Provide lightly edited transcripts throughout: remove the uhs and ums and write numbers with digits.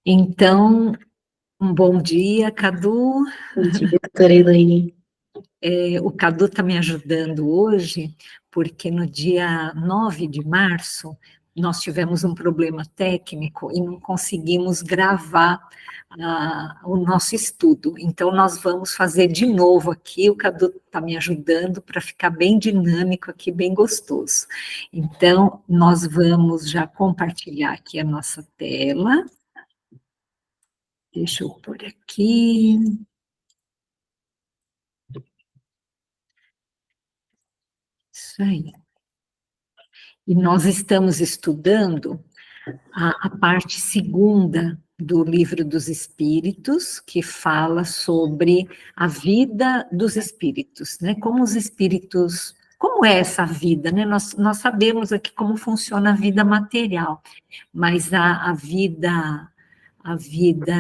Então, um bom dia, Cadu. Bom dia, doutora Elaine. O Cadu está me ajudando hoje, porque no dia 9 de março nós tivemos um problema técnico e não conseguimos gravar o nosso estudo. Então, nós vamos fazer de novo aqui. O Cadu está me ajudando para ficar bem dinâmico aqui, bem gostoso. Então, nós vamos já compartilhar aqui a nossa tela. Deixa eu pôr aqui. Isso aí. E nós estamos estudando a parte segunda do Livro dos Espíritos, que fala sobre a vida dos espíritos, né? Como os espíritos, como é essa vida, né? Nós sabemos aqui como funciona a vida material, mas a vida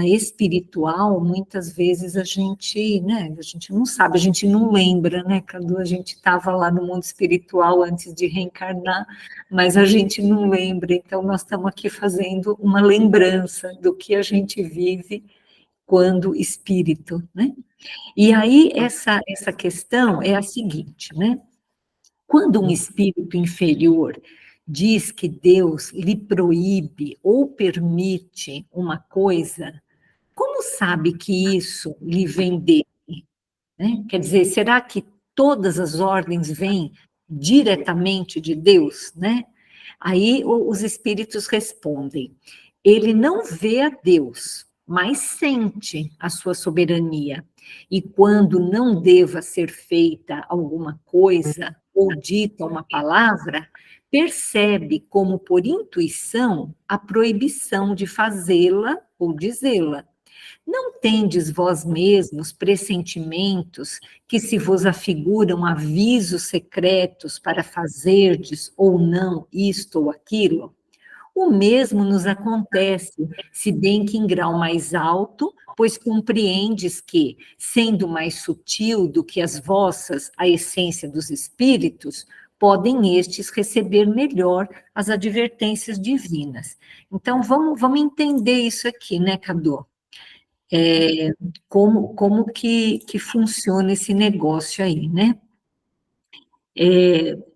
espiritual, muitas vezes a gente, né, a gente não sabe, a gente não lembra, né, Cadu, a gente estava lá no mundo espiritual antes de reencarnar, mas a gente não lembra, então nós estamos aqui fazendo uma lembrança do que a gente vive quando espírito, né? E aí essa questão é a seguinte, né? Quando um espírito inferior diz que Deus lhe proíbe ou permite uma coisa, como sabe que isso lhe vem dele? Né? Quer dizer, será que todas as ordens vêm diretamente de Deus? Né? Aí os espíritos respondem: ele não vê a Deus, mas sente a sua soberania. E quando não deva ser feita alguma coisa ou dita uma palavra, percebe como por intuição a proibição de fazê-la ou dizê-la. Não tendes vós mesmos pressentimentos que se vos afiguram avisos secretos para fazerdes ou não isto ou aquilo? O mesmo nos acontece, se bem que em grau mais alto, pois compreendes que, sendo mais sutil do que as vossas a essência dos espíritos, podem estes receber melhor as advertências divinas. Então, vamos entender isso aqui, né, Cadu? Como que funciona esse negócio aí, né?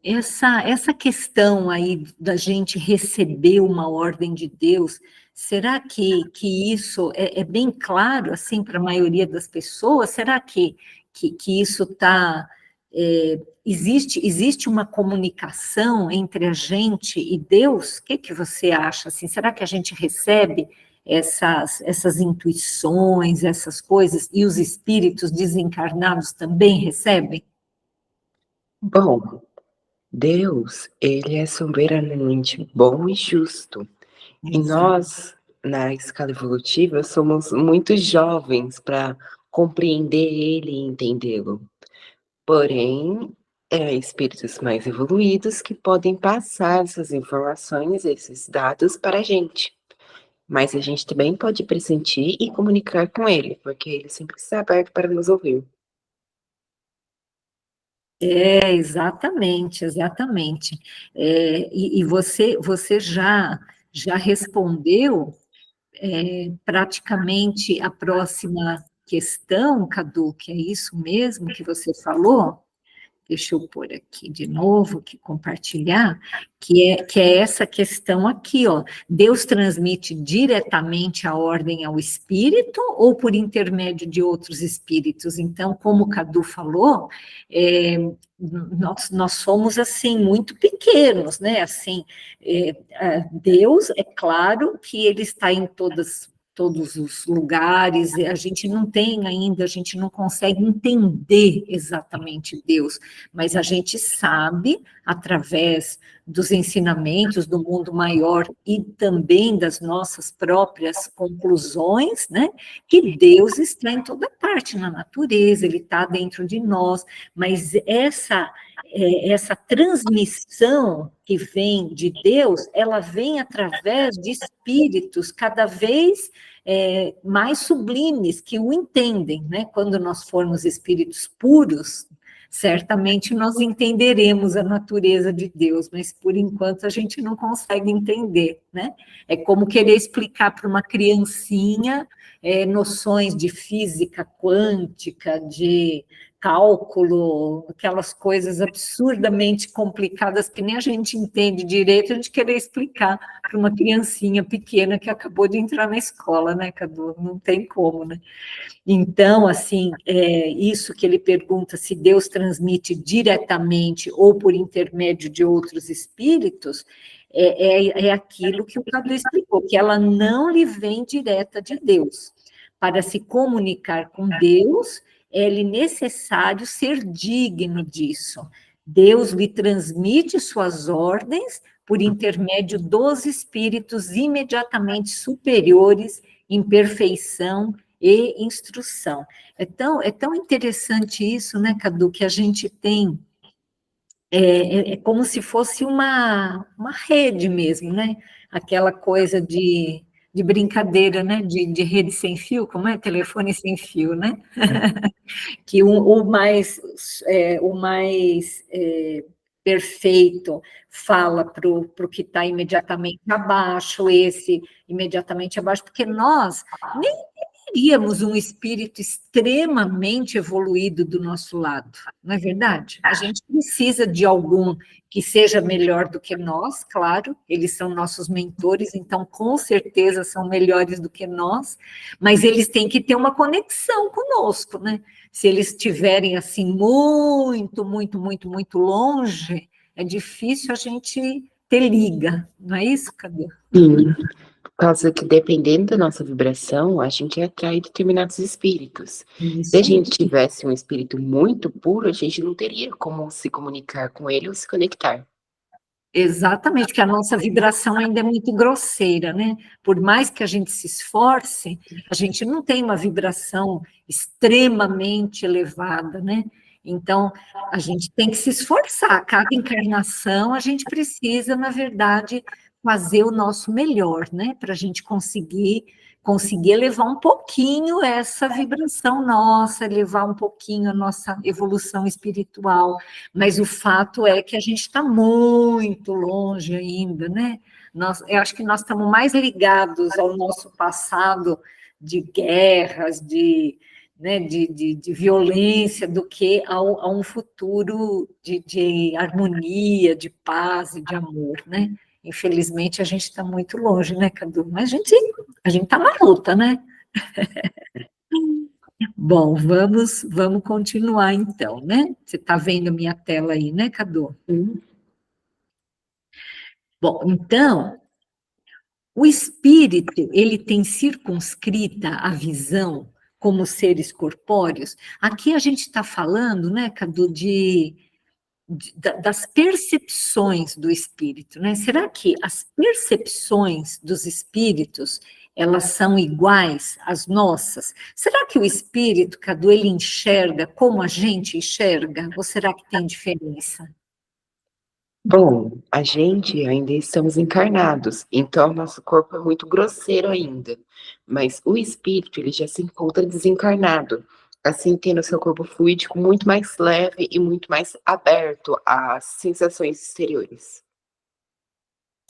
Essa questão aí da gente receber uma ordem de Deus, será que isso é bem claro, assim, para a maioria das pessoas? Será que isso está... existe uma comunicação entre a gente e Deus? O que você acha, assim? Será que a gente recebe essas intuições, essas coisas, e os espíritos desencarnados também recebem? Bom, Deus, ele é soberanamente bom e justo. E Exato. nós, na escala evolutiva, somos muito jovens para compreender ele e entendê-lo. Porém, espíritos mais evoluídos que podem passar essas informações, esses dados para a gente. Mas a gente também pode pressentir e comunicar com ele, porque ele sempre está aberto para nos ouvir. Exatamente, exatamente. E você já respondeu praticamente a próxima questão, Cadu, que é isso mesmo que você falou? Deixa eu pôr aqui de novo, que compartilhar, que é essa questão aqui, ó. Deus transmite diretamente a ordem ao espírito ou por intermédio de outros espíritos? Então, como o Cadu falou, é, nós somos, assim, muito pequenos, né? Assim, Deus, é claro que ele está em todos os lugares, a gente não tem ainda, a gente não consegue entender exatamente Deus, mas a gente sabe, através dos ensinamentos do mundo maior e também das nossas próprias conclusões, né, que Deus está em toda parte na natureza, ele está dentro de nós, mas essa transmissão que vem de Deus, ela vem através de espíritos cada vez mais sublimes que o entendem, né? Quando nós formos espíritos puros, Certamente nós entenderemos a natureza de Deus, mas por enquanto a gente não consegue entender, né? É como querer explicar para uma criancinha noções de física quântica, de cálculo, aquelas coisas absurdamente complicadas que nem a gente entende direito, a gente querer explicar para uma criancinha pequena que acabou de entrar na escola, né, Cadu? Não tem como, né? Então, assim, isso que ele pergunta se Deus transmite diretamente ou por intermédio de outros espíritos, é aquilo que o Cadu explicou, que ela não lhe vem direta de Deus. Para se comunicar com Deus, é-lhe necessário ser digno disso. Deus lhe transmite suas ordens por intermédio dos espíritos imediatamente superiores em perfeição e instrução. É tão interessante isso, né, Cadu, que a gente tem, é como se fosse uma rede mesmo, né? Aquela coisa de brincadeira, né? De rede sem fio, como é? Telefone sem fio, né? Que o mais perfeito fala para o que está imediatamente abaixo, esse imediatamente abaixo, porque nós nem teríamos um espírito extremamente evoluído do nosso lado, não é verdade? A gente precisa de algum que seja melhor do que nós, claro, eles são nossos mentores, então com certeza são melhores do que nós, mas eles têm que ter uma conexão conosco, né? Se eles estiverem assim muito, muito, muito, muito longe, é difícil a gente ter liga, não é isso, Cadê? Sim, por causa que dependendo da nossa vibração, a gente atrai determinados espíritos. Se a Isso aí. gente tivesse um espírito muito puro, a gente não teria como se comunicar com ele ou se conectar. Exatamente, que a nossa vibração ainda é muito grosseira, né? Por mais que a gente se esforce, a gente não tem uma vibração extremamente elevada, né? Então, a gente tem que se esforçar. Cada encarnação, a gente precisa, na verdade, fazer o nosso melhor, né? Para a gente conseguir elevar um pouquinho essa vibração nossa, elevar um pouquinho a nossa evolução espiritual. Mas o fato é que a gente está muito longe ainda, né? Eu acho que nós estamos mais ligados ao nosso passado de guerras, né, de violência, do que a um futuro de harmonia, de paz e de amor, né? Infelizmente, a gente está muito longe, né, Cadu? Mas a gente está na luta, né? Bom, vamos continuar então, né? Você está vendo a minha tela aí, né, Cadu? Bom, então, o espírito, ele tem circunscrita a visão como seres corpóreos. Aqui a gente está falando, né, Cadu, das percepções do espírito, né? Será que as percepções dos espíritos, elas são iguais às nossas? Será que o espírito, Cadu, ele enxerga como a gente enxerga? Ou será que tem diferença? Bom, a gente ainda estamos encarnados, então nosso corpo é muito grosseiro ainda, mas o espírito, ele já se encontra desencarnado, assim tendo seu corpo fluídico muito mais leve e muito mais aberto às sensações exteriores.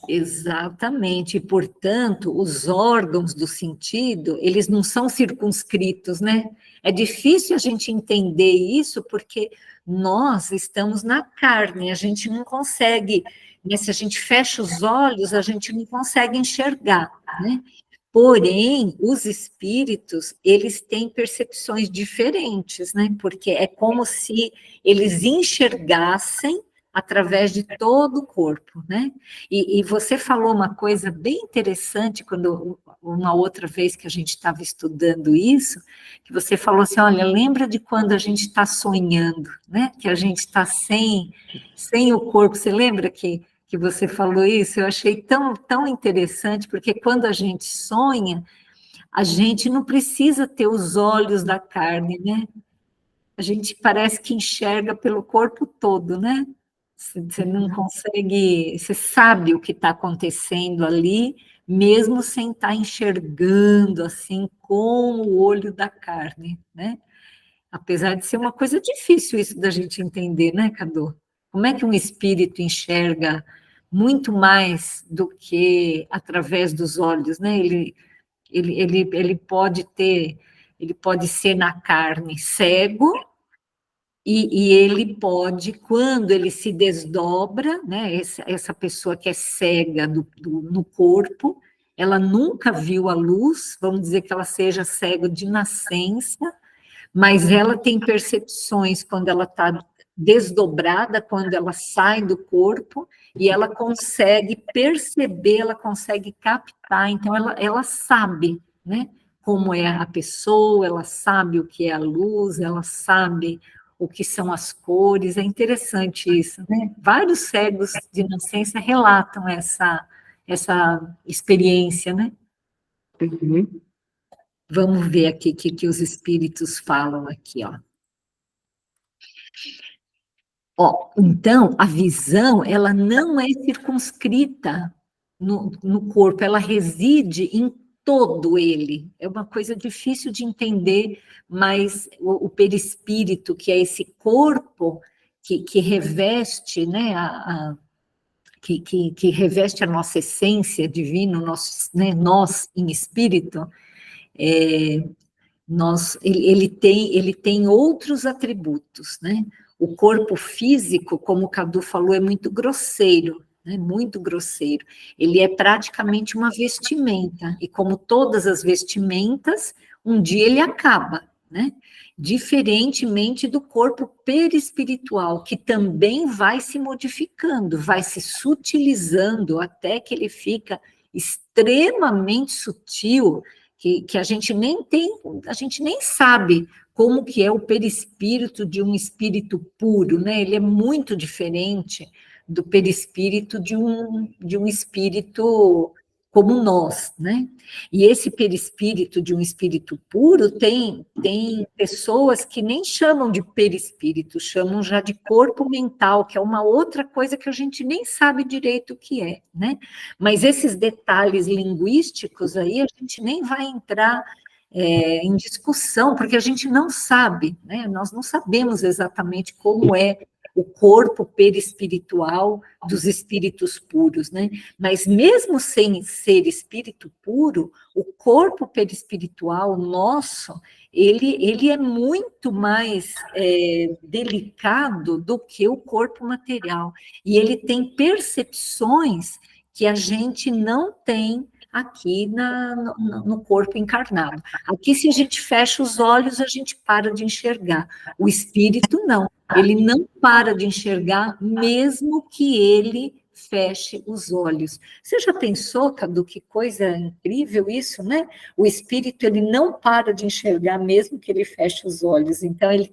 Exatamente, e, portanto, os órgãos do sentido, eles não são circunscritos, né? É difícil a gente entender isso porque nós estamos na carne, a gente não consegue, né? Se a gente fecha os olhos, a gente não consegue enxergar, né? Porém, os espíritos, eles têm percepções diferentes, né? Porque é como se eles enxergassem através de todo o corpo, né? E você falou uma coisa bem interessante quando uma outra vez que a gente estava estudando isso, que você falou assim, olha, lembra de quando a gente está sonhando, né? Que a gente está sem o corpo. Você lembra que você falou isso? Eu achei tão interessante, porque quando a gente sonha, a gente não precisa ter os olhos da carne, né? A gente parece que enxerga pelo corpo todo, né? Você não consegue, você sabe o que está acontecendo ali, mesmo sem estar enxergando assim com o olho da carne, né? Apesar de ser uma coisa difícil isso da gente entender, né, Cadu? Como é que um espírito enxerga muito mais do que através dos olhos, né? Ele pode ser na carne cego, e ele pode, quando ele se desdobra, né, essa pessoa que é cega no corpo, ela nunca viu a luz, vamos dizer que ela seja cega de nascença, mas ela tem percepções quando ela está desdobrada, quando ela sai do corpo, e ela consegue perceber, ela consegue captar, então ela sabe, né, como é a pessoa, ela sabe o que é a luz, ela sabe o que são as cores, é interessante isso, né? Vários cegos de nascença relatam essa experiência, né? Uhum. Vamos ver aqui o que os espíritos falam aqui, ó. Ó, então, a visão, ela não é circunscrita no corpo, ela reside em todo ele. É uma coisa difícil de entender, mas o perispírito, que é esse corpo que reveste, né, que reveste a nossa essência divina, né, nós em espírito, é, ele tem outros atributos, né? O corpo físico, como o Cadu falou, é muito grosseiro, né? Muito grosseiro. Ele é praticamente uma vestimenta, e como todas as vestimentas, um dia ele acaba, né? Diferentemente do corpo perispiritual, que também vai se modificando, vai se sutilizando até que ele fica extremamente sutil, que a gente nem tem, a gente nem sabe como que é o perispírito de um espírito puro, né? Ele é muito diferente do perispírito de um espírito como nós, né? E esse perispírito de um espírito puro tem pessoas que nem chamam de perispírito, chamam já de corpo mental, que é uma outra coisa que a gente nem sabe direito o que é, né? Mas esses detalhes linguísticos aí a gente nem vai entrar em discussão, porque a gente não sabe, né? Nós não sabemos exatamente como é o corpo perispiritual dos espíritos puros, né? Mas mesmo sem ser espírito puro, o corpo perispiritual nosso, ele é muito mais delicado do que o corpo material, e ele tem percepções que a gente não tem aqui no corpo encarnado. Aqui, se a gente fecha os olhos, a gente para de enxergar. O espírito, não. Ele não para de enxergar, mesmo que ele feche os olhos. Você já pensou, Cadu, que coisa incrível isso, né? O espírito, ele não para de enxergar, mesmo que ele feche os olhos. Então, ele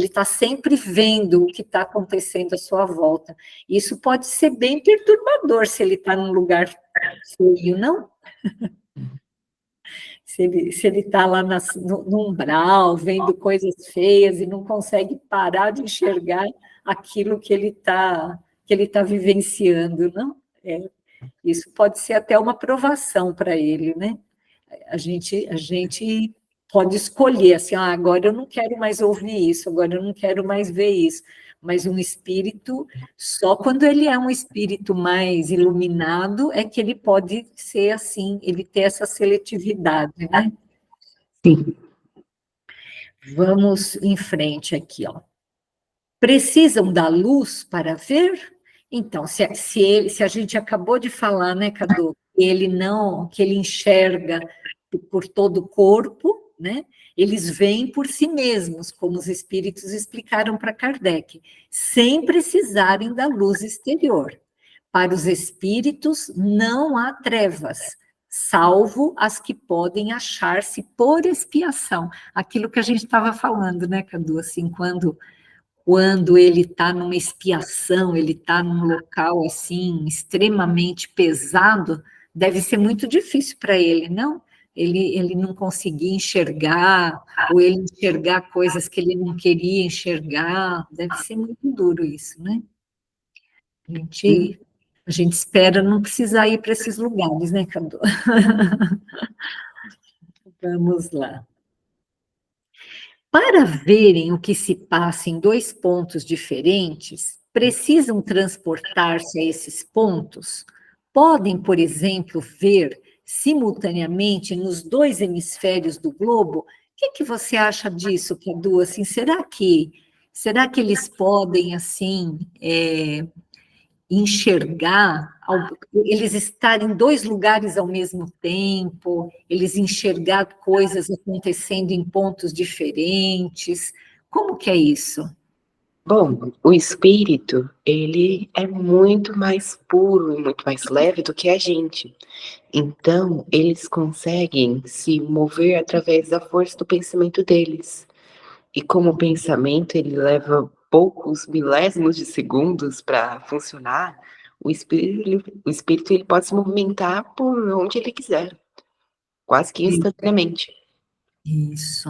tá sempre vendo o que está acontecendo à sua volta. Isso pode ser bem perturbador se ele está num lugar feio, não? Se ele está lá no umbral, vendo coisas feias e não consegue parar de enxergar aquilo que ele tá vivenciando, não? Isso pode ser até uma provação para ele, né? A gente pode escolher, assim, agora eu não quero mais ouvir isso, agora eu não quero mais ver isso. Mas um espírito, só quando ele é um espírito mais iluminado, é que ele pode ser assim, ele ter essa seletividade, né? Sim. Vamos em frente aqui, ó. Precisam da luz para ver? Então, se a gente acabou de falar, né, Cadu, que ele enxerga por todo o corpo, né? Eles veem por si mesmos, como os espíritos explicaram para Kardec, sem precisarem da luz exterior. Para os espíritos não há trevas, salvo as que podem achar-se por expiação. Aquilo que a gente estava falando, né, Cadu? Assim, quando ele está numa expiação, ele está num local assim extremamente pesado, deve ser muito difícil para ele, não? Ele não conseguir enxergar, ou ele enxergar coisas que ele não queria enxergar, deve ser muito duro isso, né? A gente espera não precisar ir para esses lugares, né, Cadu? Vamos lá. Para verem o que se passa em dois pontos diferentes, precisam transportar-se a esses pontos? Podem, por exemplo, ver simultaneamente nos dois hemisférios do globo? O que você acha disso, Cadu? Assim, será que eles podem, assim, enxergar, eles estarem em dois lugares ao mesmo tempo, eles enxergar coisas acontecendo em pontos diferentes? Como que é isso? Bom, o espírito, ele é muito mais puro e muito mais leve do que a gente. Então, eles conseguem se mover através da força do pensamento deles. E como o pensamento ele leva poucos milésimos de segundos para funcionar, o espírito ele pode se movimentar por onde ele quiser, quase que instantaneamente. Isso,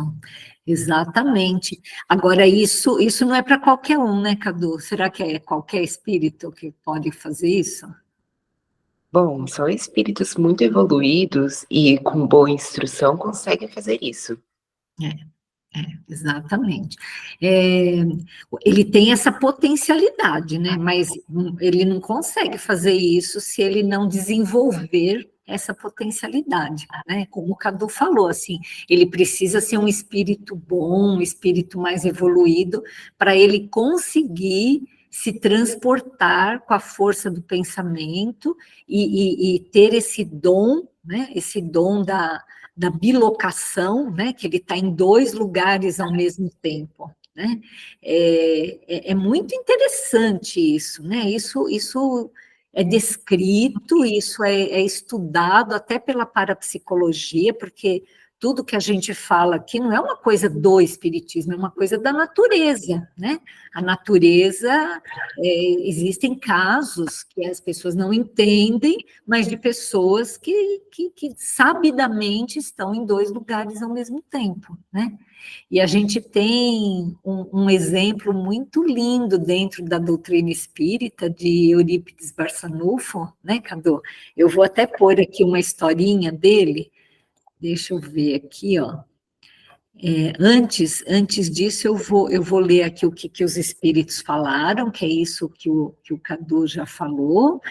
exatamente. Agora, isso não é para qualquer um, né, Cadu? Será que é qualquer espírito que pode fazer isso? Bom, só espíritos muito evoluídos e com boa instrução conseguem fazer isso. Exatamente. É, ele tem essa potencialidade, né? Mas ele não consegue fazer isso se ele não desenvolver essa potencialidade, né? Como o Cadu falou, assim, ele precisa ser um espírito bom, um espírito mais evoluído, para ele conseguir se transportar com a força do pensamento e ter esse dom, né? Esse dom da bilocação, né, que ele está em dois lugares ao mesmo tempo. Né? É muito interessante isso, né? Isso é descrito, isso é estudado até pela parapsicologia, porque tudo que a gente fala aqui não é uma coisa do espiritismo, é uma coisa da natureza, né? A natureza, existem casos que as pessoas não entendem, mas de pessoas que sabidamente estão em dois lugares ao mesmo tempo, né? E a gente tem um exemplo muito lindo dentro da doutrina espírita de Eurípides Barçanufo, né, Cadu? Eu vou até pôr aqui uma historinha dele, deixa eu ver aqui, ó. Antes disso, eu vou ler aqui o que os espíritos falaram, que é isso que o Cadu já falou,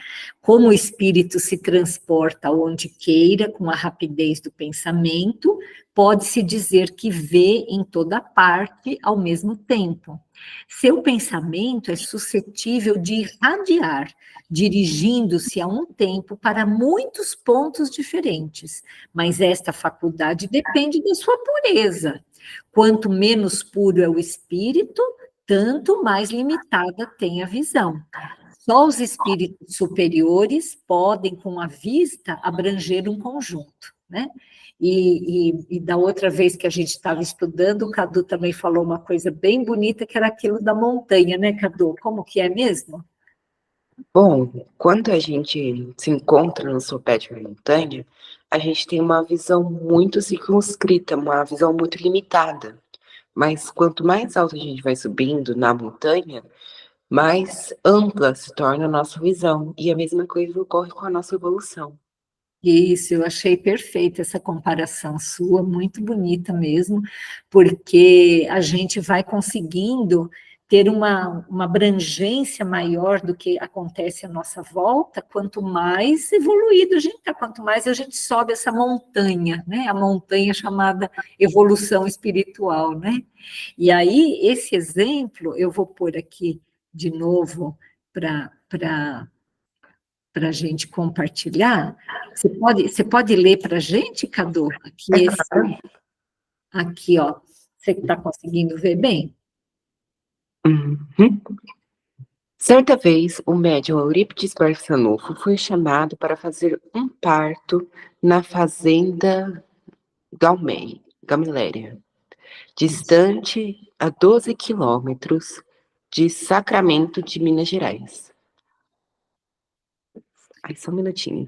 como o espírito se transporta onde queira, com a rapidez do pensamento, pode-se dizer que vê em toda parte ao mesmo tempo. Seu pensamento é suscetível de irradiar, dirigindo-se a um tempo para muitos pontos diferentes, mas esta faculdade depende da sua pureza. Quanto menos puro é o espírito, tanto mais limitada tem a visão. Só os espíritos superiores podem, com a vista, abranger um conjunto, né? E da outra vez que a gente estava estudando, o Cadu também falou uma coisa bem bonita, que era aquilo da montanha, né, Cadu? Como que é mesmo? Bom, quando a gente se encontra no sopé de uma montanha, a gente tem uma visão muito circunscrita, uma visão muito limitada. Mas quanto mais alto a gente vai subindo na montanha, mais ampla se torna a nossa visão. E a mesma coisa ocorre com a nossa evolução. Isso, eu achei perfeita essa comparação sua, muito bonita mesmo, porque a gente vai conseguindo ter uma abrangência maior do que acontece à nossa volta, quanto mais evoluído a gente está, quanto mais a gente sobe essa montanha, né? A montanha chamada evolução espiritual, né? E aí, esse exemplo, eu vou pôr aqui de novo para a gente compartilhar. Você pode ler para a gente, Cadu? Aqui, ó. Você está conseguindo ver bem? Uhum. Certa vez, o médium Eurípides Barçanufo foi chamado para fazer um parto na fazenda Gamiléria, Isso. distante a 12 quilômetros de Sacramento de Minas Gerais. Ai, só um minutinho.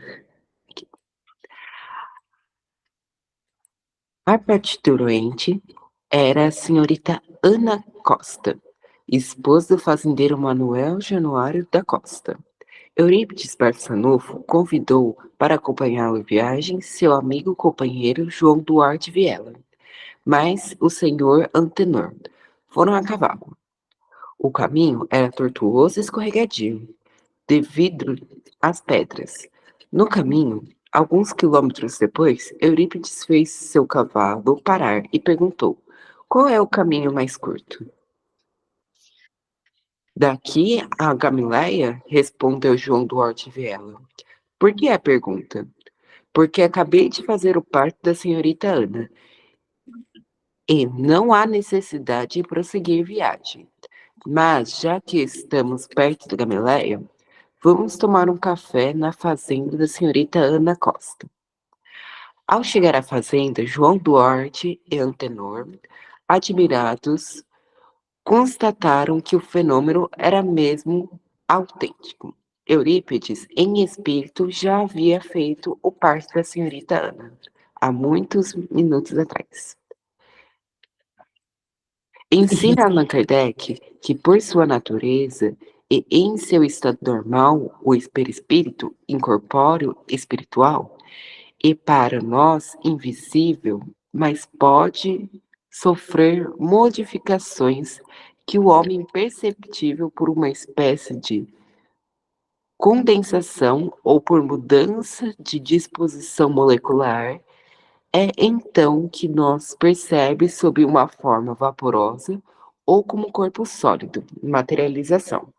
A parturiente era a senhorita Ana Costa, esposa do fazendeiro Manuel Januário da Costa. Eurípides Barçanufo convidou para acompanhá-lo em viagem seu amigo e companheiro João Duarte Viela, mas o senhor Antenor foram a cavalo. O caminho era tortuoso e escorregadio, devido às pedras. No caminho, alguns quilômetros depois, Eurípides fez seu cavalo parar e perguntou: qual é o caminho mais curto? Daqui a Galiléia, respondeu João Duarte Vilela. Por que a pergunta? Porque acabei de fazer o parto da senhorita Ana e não há necessidade de prosseguir viagem. Mas, já que estamos perto da Galiléia, vamos tomar um café na fazenda da senhorita Ana Costa. Ao chegar à fazenda, João Duarte e Antenor, admirados, constataram que o fenômeno era mesmo autêntico. Eurípides, em espírito, já havia feito o parto da senhorita Ana, há muitos minutos atrás. Ensina Allan Kardec que, por sua natureza e em seu estado normal, o perispírito, incorpóreo, espiritual, e para nós invisível, mas pode sofrer modificações que o homem perceptível por uma espécie de condensação ou por mudança de disposição molecular, é então que nós percebe sob uma forma vaporosa ou como corpo sólido, materialização.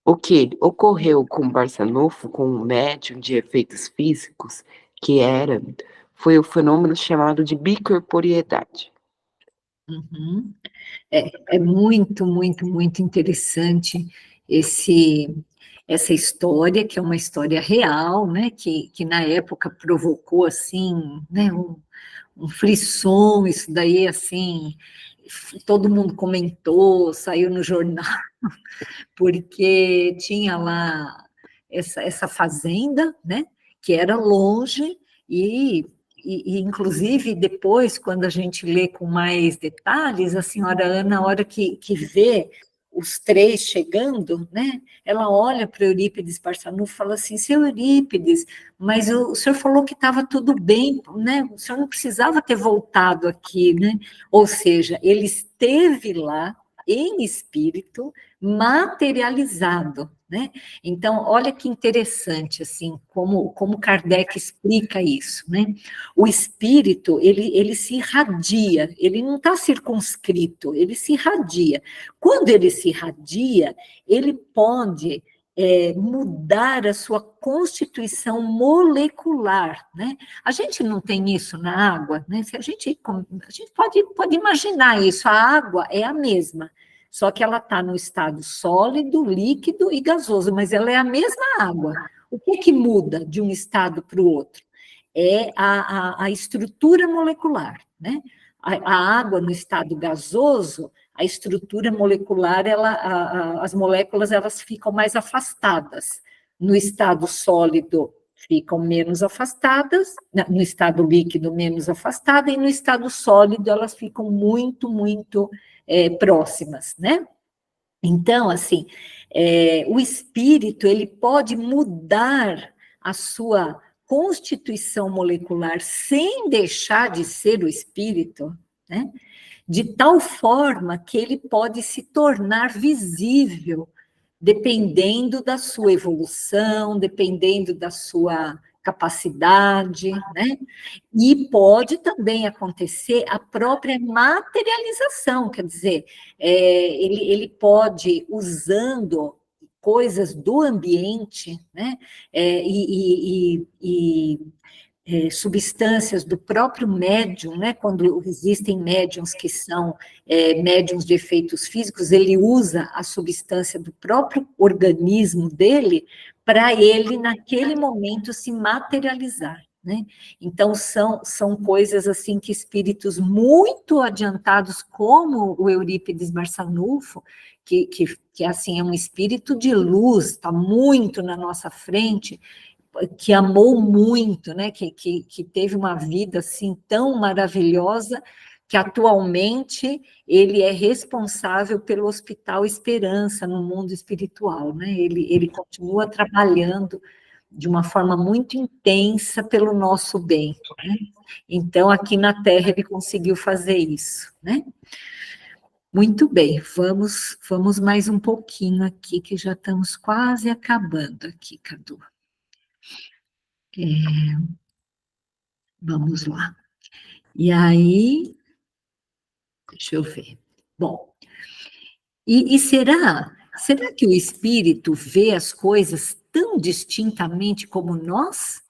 O que ocorreu com Barçanufo, com um médium de efeitos físicos, que era, foi o fenômeno chamado de bicorporeidade. Uhum. É muito, muito, muito interessante essa história, que é uma história real, né, que na época provocou, assim, né, um frisson, isso daí, assim, todo mundo comentou, saiu no jornal, porque tinha lá essa fazenda, né, que era longe, inclusive, depois, quando a gente lê com mais detalhes, a senhora Ana, na hora que vê os três chegando, né, ela olha para Eurípides Barçanufo e fala assim, seu Eurípides, mas o senhor falou que estava tudo bem, né, o senhor não precisava ter voltado aqui, né, ou seja, ele esteve lá em espírito, materializado, né? Então, olha que interessante, assim, como Kardec explica isso, né? O espírito, ele se irradia, ele não está circunscrito, ele se irradia. Quando ele se irradia, ele pode mudar a sua constituição molecular, né? A gente não tem isso na água, né? Se a gente pode imaginar isso, a água é a mesma, só que ela está no estado sólido, líquido e gasoso, mas ela é a mesma água. O que muda de um estado para o outro? É a estrutura molecular, né? A água no estado gasoso, a estrutura molecular, as moléculas elas ficam mais afastadas. No estado sólido, ficam menos afastadas, no estado líquido, menos afastadas, e no estado sólido, elas ficam muito, muito próximas, né? Então, assim, o espírito, ele pode mudar a sua constituição molecular sem deixar de ser o espírito, né? De tal forma que ele pode se tornar visível, dependendo da sua evolução, dependendo da sua capacidade, né? E pode também acontecer a própria materialização, quer dizer, ele pode, usando coisas do ambiente, né? Substâncias do próprio médium, né? Quando existem médiums que são médiums de efeitos físicos, ele usa a substância do próprio organismo dele para ele, naquele momento, se materializar. Né? Então, são coisas assim que espíritos muito adiantados, como o Eurípides Barçanufo, que assim, é um espírito de luz, está muito na nossa frente, que amou muito, né? Que teve uma vida assim tão maravilhosa, que atualmente ele é responsável pelo Hospital Esperança no mundo espiritual, né? Ele continua trabalhando de uma forma muito intensa pelo nosso bem, né? Então, aqui na Terra ele conseguiu fazer isso, né? Muito bem, vamos mais um pouquinho aqui, que já estamos quase acabando aqui, Cadu. Vamos lá. E aí, deixa eu ver. Bom, e será que o espírito vê as coisas tão distintamente como nós?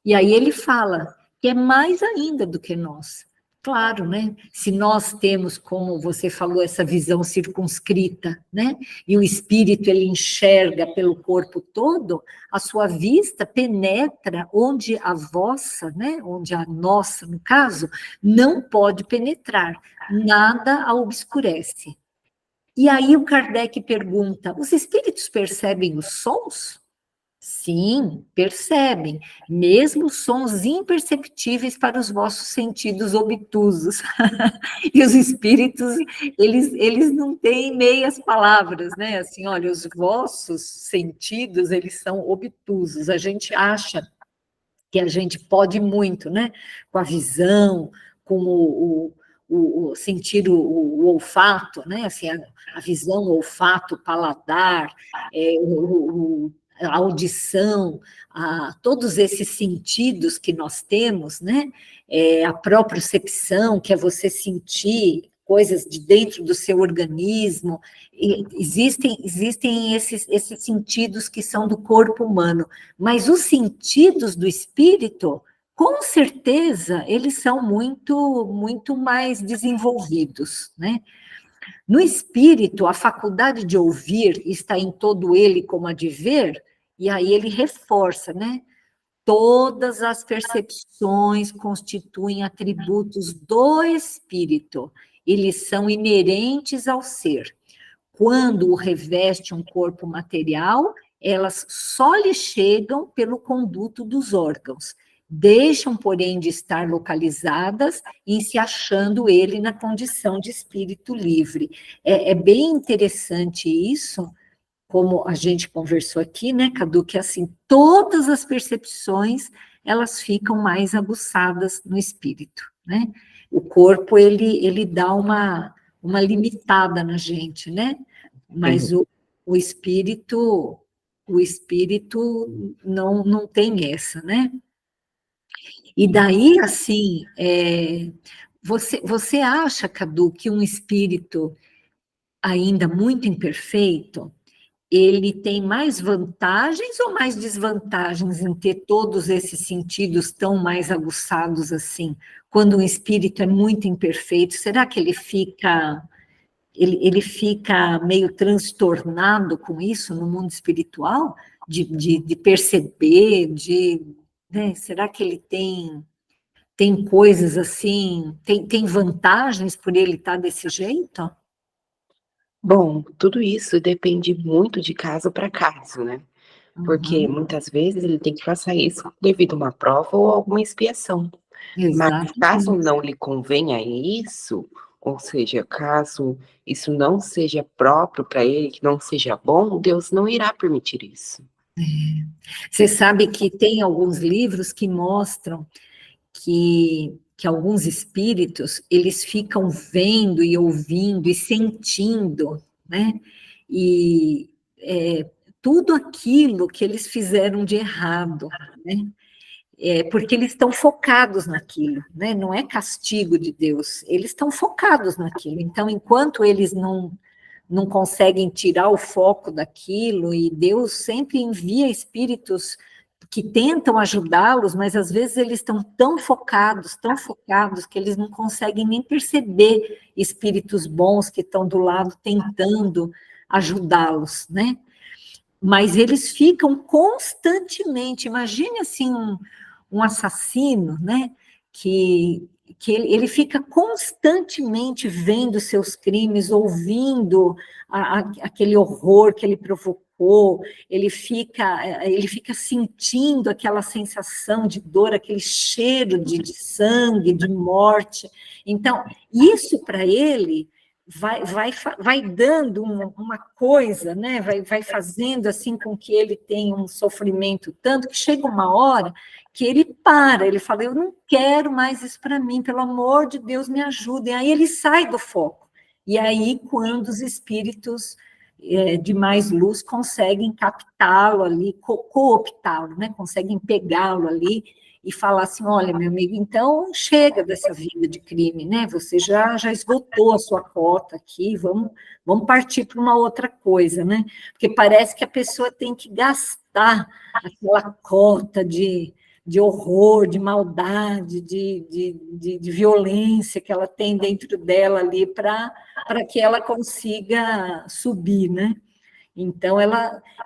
E aí ele fala que é mais ainda do que nós. Claro, né? Se nós temos, como você falou, essa visão circunscrita, né? E o espírito ele enxerga pelo corpo todo, a sua vista penetra onde a vossa, né? Onde a nossa, no caso, não pode penetrar. Nada a obscurece. E aí o Kardec pergunta: os espíritos percebem os sons? Sim, percebem, mesmo sons imperceptíveis para os vossos sentidos obtusos. E os espíritos, eles não têm meias palavras, né? Assim, olha, os vossos sentidos, eles são obtusos. A gente acha que a gente pode muito, né? Com a visão, com sentir o olfato, né? Assim, a visão, o olfato, o paladar, a audição, todos esses sentidos que nós temos, né? A propriocepção, que é você sentir coisas de dentro do seu organismo, existem esses sentidos que são do corpo humano, mas os sentidos do espírito, com certeza, eles são muito mais desenvolvidos, né? No espírito, a faculdade de ouvir está em todo ele como a de ver, e aí ele reforça, né? Todas as percepções constituem atributos do espírito, eles são inerentes ao ser. Quando o reveste um corpo material, elas só lhe chegam pelo conduto dos órgãos. Deixam, porém, de estar localizadas em se achando ele na condição de espírito livre. É bem interessante isso, como a gente conversou aqui, né, Cadu, que assim, todas as percepções, elas ficam mais aguçadas no espírito, né? O corpo, ele dá uma limitada na gente, né? Mas o espírito não tem essa, né? E daí, assim, você acha, Cadu, que um espírito ainda muito imperfeito, ele tem mais vantagens ou mais desvantagens em ter todos esses sentidos tão mais aguçados assim? Quando um espírito é muito imperfeito, será que ele fica meio transtornado com isso no mundo espiritual? De perceber, né? Será que ele tem coisas assim, tem vantagens por ele estar desse jeito? Bom, tudo isso depende muito de caso para caso, né? Porque Uhum, muitas vezes ele tem que passar isso devido a uma prova ou alguma expiação. Mas caso exatamente. não lhe convenha isso, ou seja, caso isso não seja próprio para ele, que não seja bom, Deus não irá permitir isso. Você sabe que tem alguns livros que mostram que alguns espíritos, eles ficam vendo e ouvindo e sentindo, né? E tudo aquilo que eles fizeram de errado, né? Porque eles estão focados naquilo, né? Não é castigo de Deus, eles estão focados naquilo. Então, enquanto eles não conseguem tirar o foco daquilo, e Deus sempre envia espíritos que tentam ajudá-los, mas às vezes eles estão tão focados, que eles não conseguem nem perceber espíritos bons que estão do lado tentando ajudá-los, né? Mas eles ficam constantemente, imagine assim um assassino, né? Que ele fica constantemente vendo seus crimes, ouvindo aquele horror que ele provocou, ele fica sentindo aquela sensação de dor, aquele cheiro de sangue, de morte. Então, isso para ele vai dando uma coisa, né? Vai fazendo assim com que ele tenha um sofrimento tanto que chega uma hora que ele para, ele fala, eu não quero mais isso para mim, pelo amor de Deus, me ajudem. Aí ele sai do foco. E aí, quando os espíritos de mais luz conseguem captá-lo ali, cooptá-lo, né? Conseguem pegá-lo ali e falar assim, olha, meu amigo, então chega dessa vida de crime, né? Você já esgotou a sua cota aqui, vamos partir para uma outra coisa, né? Porque parece que a pessoa tem que gastar aquela cota de horror, de maldade, de violência que ela tem dentro dela ali para que ela consiga subir, né? Então,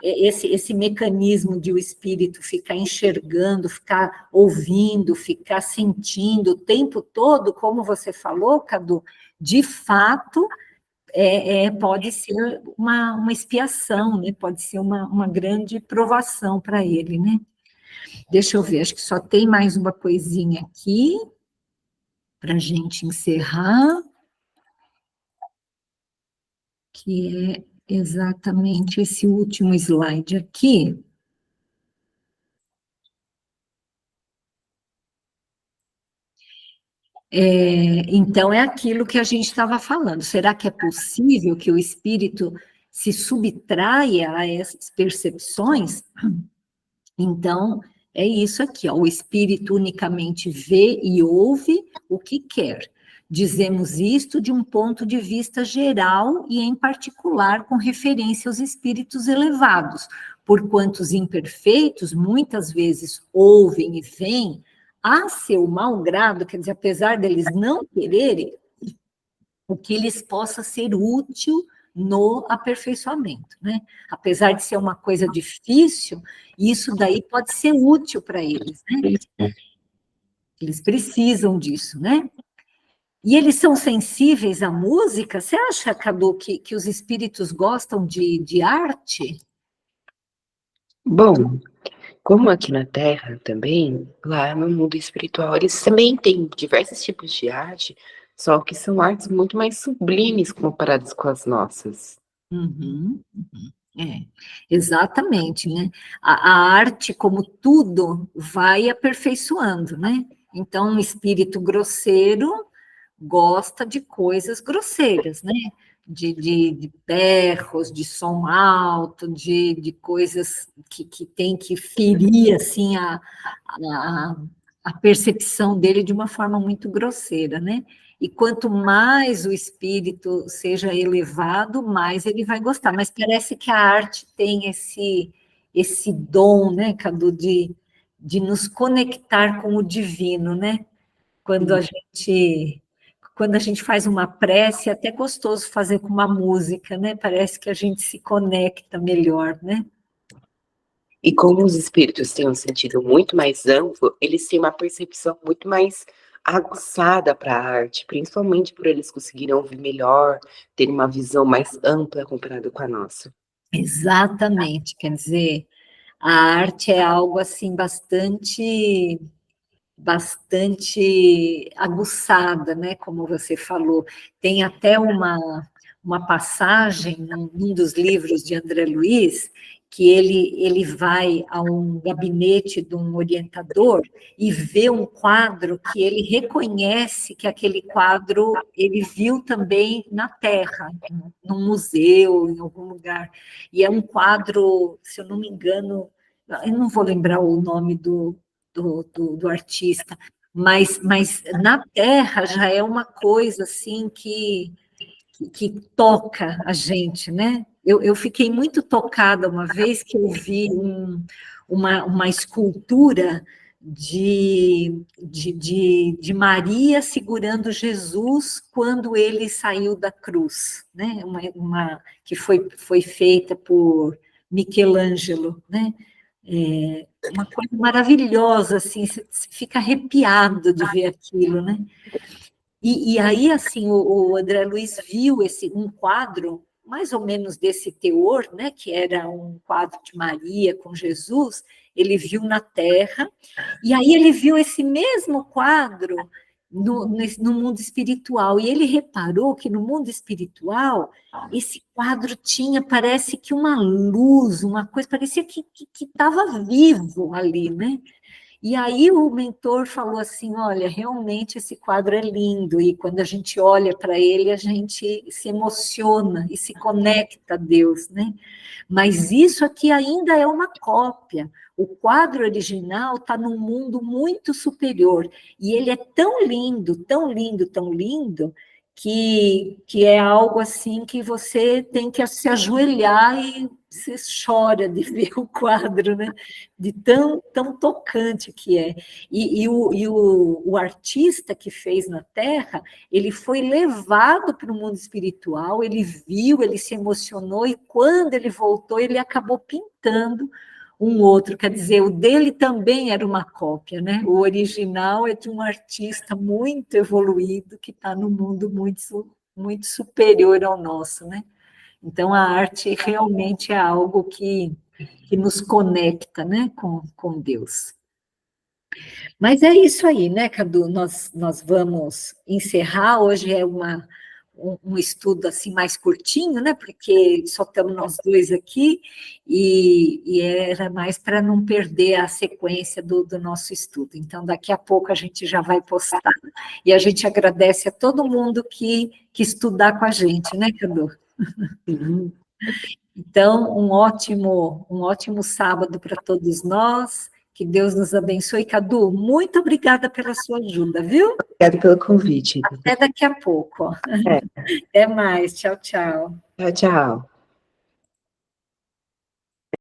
esse mecanismo de o espírito ficar enxergando, ficar ouvindo, ficar sentindo o tempo todo, como você falou, Cadu, de fato, pode ser uma expiação, né? Pode ser uma grande provação para ele, né? Deixa eu ver, acho que só tem mais uma coisinha aqui para a gente encerrar, que é exatamente esse último slide aqui. Então, é aquilo que a gente estava falando. Será que é possível que o espírito se subtraia a essas percepções? Então, é isso aqui, ó, o espírito unicamente vê e ouve o que quer. Dizemos isto de um ponto de vista geral e, em particular, com referência aos espíritos elevados, porquanto os imperfeitos muitas vezes ouvem e veem a seu mau grado, quer dizer, apesar deles não quererem, o que lhes possa ser útil no aperfeiçoamento, né? Apesar de ser uma coisa difícil, isso daí pode ser útil para eles, né? Eles precisam disso, né? E eles são sensíveis à música? Você acha, Cadu, que os espíritos gostam de arte? Bom, como aqui na Terra também, lá no mundo espiritual, eles também têm diversos tipos de arte, só que são artes muito mais sublimes comparadas com as nossas. Uhum, uhum. Exatamente, né? A arte, como tudo, vai aperfeiçoando, né? Então, um espírito grosseiro gosta de coisas grosseiras, né? De berros, de som alto, de coisas que tem que ferir, assim, a, a percepção dele de uma forma muito grosseira, né? E quanto mais o espírito seja elevado, mais ele vai gostar. Mas parece que a arte tem esse dom, né, Cadu, de nos conectar com o divino, né? Quando a gente quando a gente faz uma prece, é até gostoso fazer com uma música, né? Parece que a gente se conecta melhor, né? E como os espíritos têm um sentido muito mais amplo, eles têm uma percepção muito mais aguçada para a arte, principalmente por eles conseguirem ouvir melhor, terem uma visão mais ampla comparada com a nossa. Exatamente, quer dizer, a arte é algo assim bastante aguçada, né? Como você falou. Tem até uma passagem num dos livros de André Luiz, que ele vai a um gabinete de um orientador e vê um quadro que ele reconhece que aquele quadro ele viu também na Terra, num museu, em algum lugar. E é um quadro, se eu não me engano, eu não vou lembrar o nome do artista, mas na Terra já é uma coisa assim que toca a gente, né? Eu fiquei muito tocada uma vez que eu vi uma escultura de Maria segurando Jesus quando ele saiu da cruz, né? Que foi feita por Michelangelo, né? Uma coisa maravilhosa, assim, você fica arrepiado de ver aquilo, né? E aí, assim, o André Luiz viu um quadro, mais ou menos desse teor, né, que era um quadro de Maria com Jesus, ele viu na Terra, e aí ele viu esse mesmo quadro no mundo espiritual. E ele reparou que no mundo espiritual, esse quadro tinha, parece que uma luz, uma coisa, parecia que estava vivo ali, né? E aí o mentor falou assim, olha, realmente esse quadro é lindo, e quando a gente olha para ele, a gente se emociona e se conecta a Deus, né? Mas isso aqui ainda é uma cópia. O quadro original está num mundo muito superior, e ele é tão lindo, tão lindo, tão lindo, que é algo assim que você tem que se ajoelhar e você chora de ver o quadro, né? De tão tocante que é. O artista que fez na Terra, ele foi levado para o mundo espiritual, ele viu, ele se emocionou, e quando ele voltou, ele acabou pintando um outro, quer dizer, o dele também era uma cópia, né? O original é de um artista muito evoluído, que está no mundo muito superior ao nosso, né? Então, a arte realmente é algo que nos conecta, né, com Deus. Mas é isso aí, né, Cadu? Nós vamos encerrar. Hoje é um estudo assim mais curtinho, né? Porque só estamos nós dois aqui, e era mais para não perder a sequência do nosso estudo. Então, daqui a pouco a gente já vai postar. E a gente agradece a todo mundo que estudar com a gente, né, Cadu? Uhum. Então, um ótimo sábado para todos nós. Que Deus nos abençoe. Cadu, muito obrigada pela sua ajuda, viu? Obrigada pelo convite. Até daqui a pouco. É. Até mais. Tchau, tchau. Tchau, tchau.